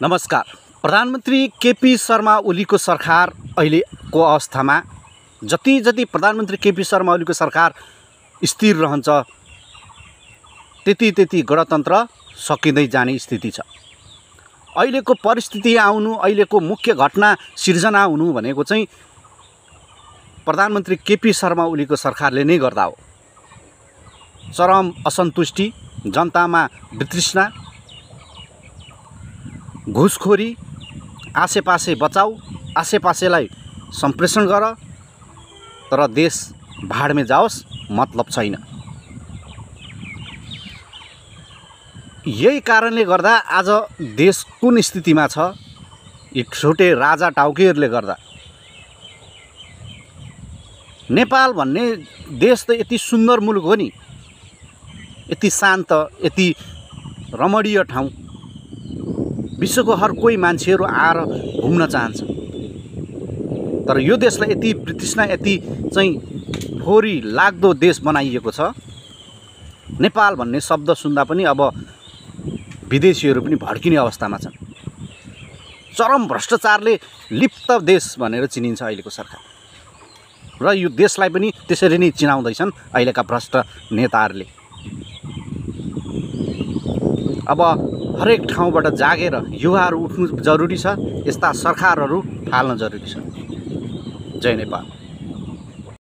नमस्कार। प्रधानमन्त्री केपी शर्मा ओलीको सरकार अहिलेको अवस्थामा जति प्रधानमन्त्री केपी शर्मा ओलीको सरकार स्थिर रहन्छ त्यति गणतन्त्र सकिँदै जाने स्थिति छ। अहिलेको परिस्थिति आउनु, अहिलेको मुख्य घटना सिर्जना हुनु भनेको चाहिँ प्रधानमन्त्री केपी शर्मा ओलीको सरकारले नै गर्दा हो। चरम असन्तुष्टि, जनतामा वितृष्णा, घुसखोरी, आसेपासे बचाऊ, आसेपासेलाई सम्प्रेषण गर तर देश भाडमे जाओस् मतलब छैन। यही कारणले गर्दा आज देश कुन स्थितिमा छ, यी छोटे राजा टाउकेहरूले गर्दा नेपाल भन्ने देश त यति सुन्दर मुलुक हो नि, यति शान्त, यति रमणीय ठाउँ, विश्वको हर कोही मान्छेहरू आएर घुम्न चाहन्छ। तर यो देशलाई यति वितृष्णा, यति चाहिँ फोहोरी लाग्दो देश बनाइएको छ। नेपाल भन्ने शब्द सुन्दा पनि अब विदेशीहरू पनि भड्किने अवस्थामा छन्। चरम भ्रष्टाचारले लिप्त देश भनेर चिनिन्छ अहिलेको सरकार, र यो देशलाई पनि त्यसरी नै चिनाउँदैछन् अहिलेका भ्रष्ट नेताहरूले। अब हरेक ठाउँबाट जागेर युवाहरू उठ्नु जरुरी छ, यस्ता सरकारहरू फाल्न जरुरी छ। जय नेपाल।